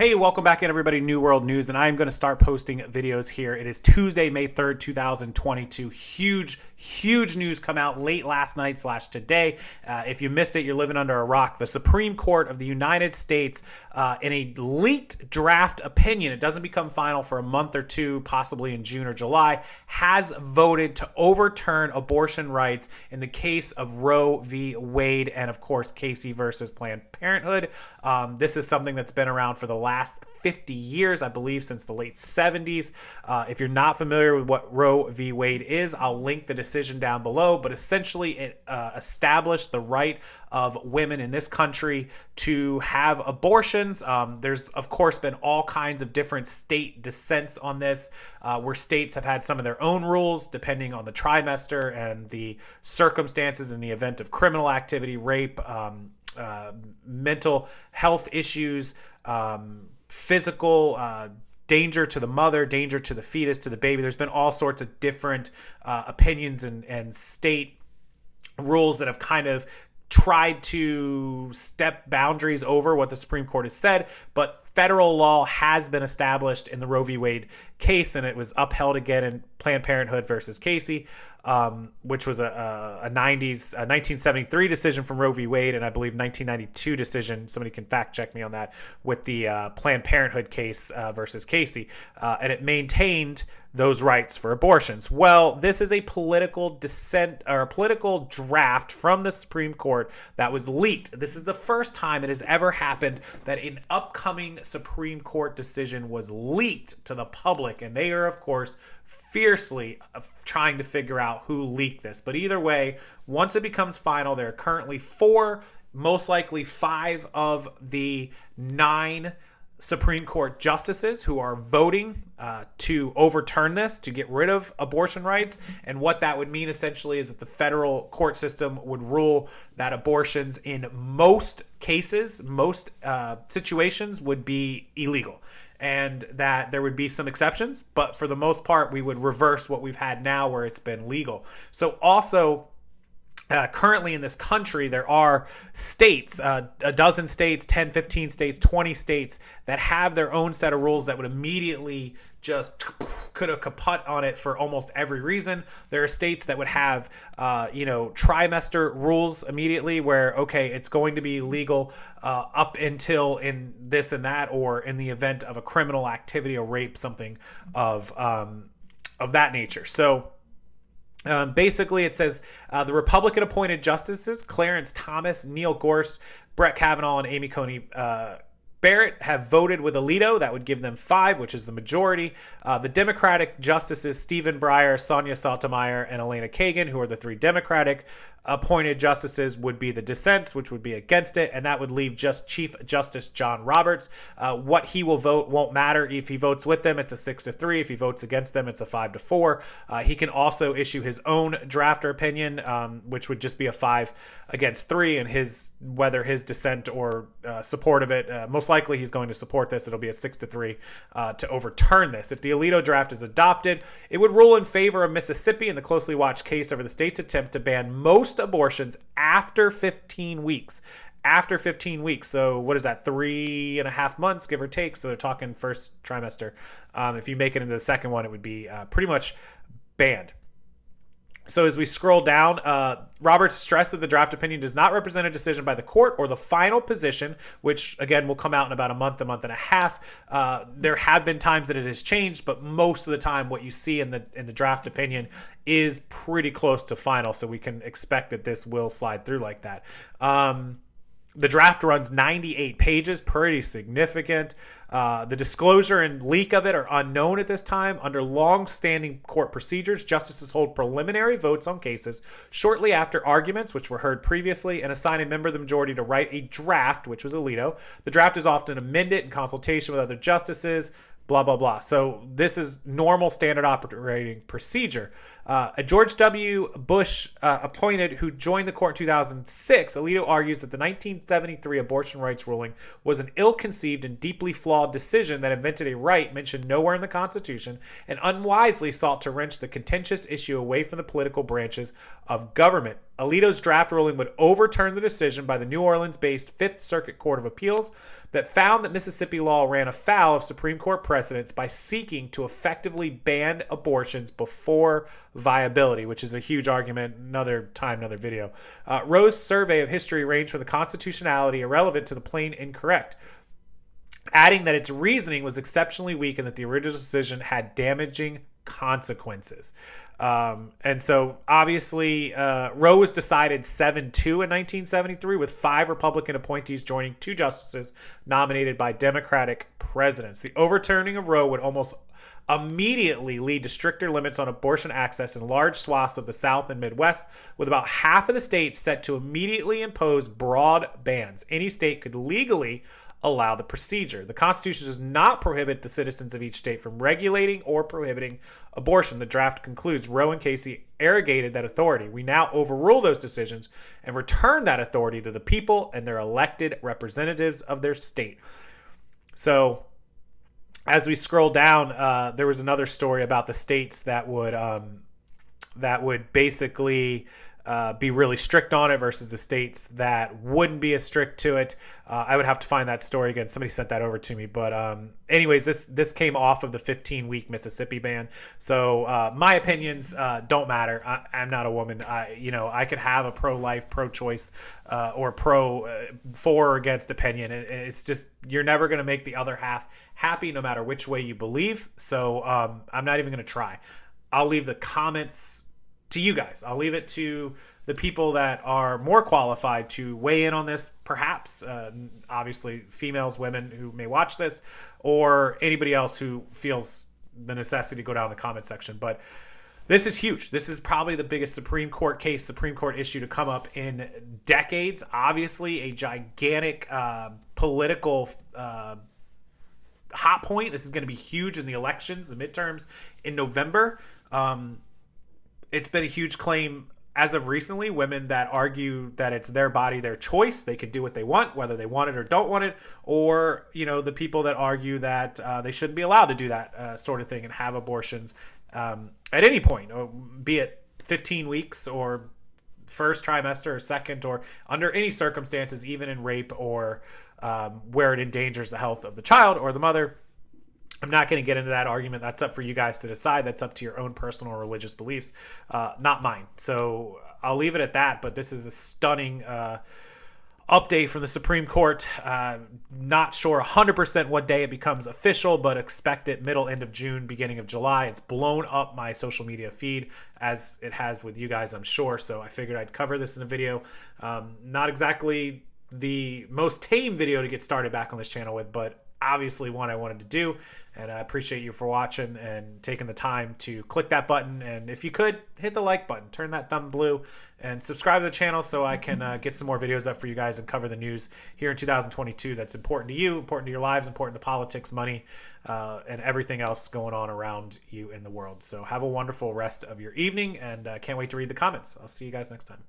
Hey, welcome back in, everybody. New World News, and I'm going to start posting videos here. It is Tuesday, May 3rd, 2022. Huge news come out late last night / today. If you missed it, you're living under a rock. The Supreme Court of the United States, in a leaked draft opinion, it doesn't become final for a month or two, possibly in June or July, has voted to overturn abortion rights in the case of Roe v. Wade and, of course, Casey versus Planned Parenthood. This is something that's been around for the last 50 years, I believe, since the late 70s. If you're not familiar with what Roe v. Wade is, I'll link the decision down below, but essentially it established the right of women in this country to have abortions. There's, of course, been all kinds of different state dissents on this, where states have had some of their own rules depending on the trimester and the circumstances in the event of criminal activity, rape, mental health issues, physical danger to the mother, danger to the fetus, to the baby. There's been all sorts of different opinions and state rules that have kind of tried to step boundaries over what the Supreme Court has said, but federal law has been established in the Roe v. Wade case, and it was upheld again in Planned Parenthood versus Casey, which was a 1973 decision from Roe v. Wade, and I believe 1992 decision, somebody can fact check me on that, with the Planned Parenthood case versus Casey, and it maintained those rights for abortions. Well, this is a political dissent or a political draft from the Supreme Court that was leaked. This is the first time it has ever happened that an upcoming Supreme Court decision was leaked to the public, and they are, of course, fiercely trying to figure out who leaked this. But either way, once it becomes final, there are currently 4, most likely 5 of the 9 Supreme Court justices who are voting to overturn this, to get rid of abortion rights. And what that would mean essentially is that the federal court system would rule that abortions in most cases, most situations, would be illegal, and that there would be some exceptions, but for the most part we would reverse what we've had now where it's been legal. So also, currently in this country, there are states, a dozen states, 10, 15 states, 20 states that have their own set of rules that would immediately just could have kaput on it for almost every reason. There are states that would have, trimester rules immediately where, okay, it's going to be legal up until in this and that, or in the event of a criminal activity or rape, something of that nature. So, basically, it says the Republican-appointed justices, Clarence Thomas, Neil Gorsuch, Brett Kavanaugh, and Amy Coney Barrett, have voted with Alito. That would give them 5, which is the majority. The Democratic justices, Stephen Breyer, Sonia Sotomayor, and Elena Kagan, who are the 3 Democratic appointed justices, would be the dissents, which would be against it, and that would leave just Chief Justice John Roberts. What he will vote won't matter. If he votes with them, it's a 6-3. If he votes against them, it's a 5-4. He can also issue his own drafter opinion, which would just be a 5-3, and whether his dissent or support of it, most likely he's going to support this. It'll be a 6-3 to overturn this. If the Alito draft is adopted, it would rule in favor of Mississippi in the closely watched case over the state's attempt to ban most abortions after 15 weeks. After 15 weeks. So what is that? 3.5 months, give or take. So they're talking first trimester. If you make it into the second one, it would be pretty much banned. So as we scroll down, Roberts stressed that the draft opinion does not represent a decision by the court or the final position, which again will come out in about a month and a half. There have been times that it has changed, but most of the time what you see in the draft opinion is pretty close to final. So we can expect that this will slide through like that. The draft runs 98 pages, pretty significant. The disclosure and leak of it are unknown at this time. Under long-standing court procedures, justices hold preliminary votes on cases shortly after arguments, which were heard previously, and assign a member of the majority to write a draft, which was Alito. The draft is often amended in consultation with other justices, blah, blah, blah. So this is normal standard operating procedure. A George W. Bush appointed who joined the court in 2006, Alito argues that the 1973 abortion rights ruling was an ill-conceived and deeply flawed decision that invented a right mentioned nowhere in the Constitution and unwisely sought to wrench the contentious issue away from the political branches of government. Alito's draft ruling would overturn the decision by the New Orleans-based Fifth Circuit Court of Appeals that found that Mississippi law ran afoul of Supreme Court precedents by seeking to effectively ban abortions before viability, which is a huge argument. Another time, another video. Roe's survey of history ranged from the constitutionality irrelevant to the plain incorrect, adding that its reasoning was exceptionally weak and that the original decision had damaging consequences. And so obviously Roe was decided 7-2 in 1973 with 5 Republican appointees joining 2 justices nominated by Democratic presidents. The overturning of Roe would almost immediately lead to stricter limits on abortion access in large swaths of the South and Midwest, with about half of the states set to immediately impose broad bans. Any state could legally allow the procedure. The Constitution does not prohibit the citizens of each state from regulating or prohibiting abortion. The draft concludes, Roe and Casey arrogated that authority. We now overrule those decisions and return that authority to the people and their elected representatives of their state. So as we scroll down, there was another story about the states that would basically be really strict on it versus the states that wouldn't be as strict to it. I would have to find that story again. Somebody sent that over to me. But anyways, this came off of the 15-week Mississippi ban. So my opinions don't matter. I'm not a woman. I could have a pro-life, pro-choice, or for or against opinion. It's just, you're never going to make the other half happy no matter which way you believe. So I'm not even going to try. I'll leave the comments to you guys. I'll leave it to the people that are more qualified to weigh in on this, perhaps. Obviously, females, women who may watch this, or anybody else who feels the necessity to go down in the comment section. But this is huge. This is probably the biggest Supreme Court issue to come up in decades. Obviously, a gigantic political hot point. This is going to be huge in the elections, the midterms in November. It's been a huge claim as of recently. Women that argue that it's their body, their choice, they can do what they want, whether they want it or don't want it, or the people that argue that they shouldn't be allowed to do that sort of thing and have abortions at any point, be it 15 weeks or first trimester or second, or under any circumstances, even in rape or where it endangers the health of the child or the mother. I'm not going to get into that argument. That's up for you guys to decide. That's up to your own personal religious beliefs, not mine. So I'll leave it at that. But this is a stunning update from the Supreme Court. Not sure 100% what day it becomes official, but expect it end of June, beginning of July. It's blown up my social media feed, as it has with you guys, I'm sure. So I figured I'd cover this in a video. Not exactly the most tame video to get started back on this channel with, but obviously one I wanted to do. And I appreciate you for watching and taking the time to click that button. And if you could, hit the like button, turn that thumb blue, and subscribe to the channel so I can get some more videos up for you guys and cover the news here in 2022 that's important to you, important to your lives, important to politics, money, and everything else going on around you in the world. So have a wonderful rest of your evening, and can't wait to read the comments. I'll see you guys next time.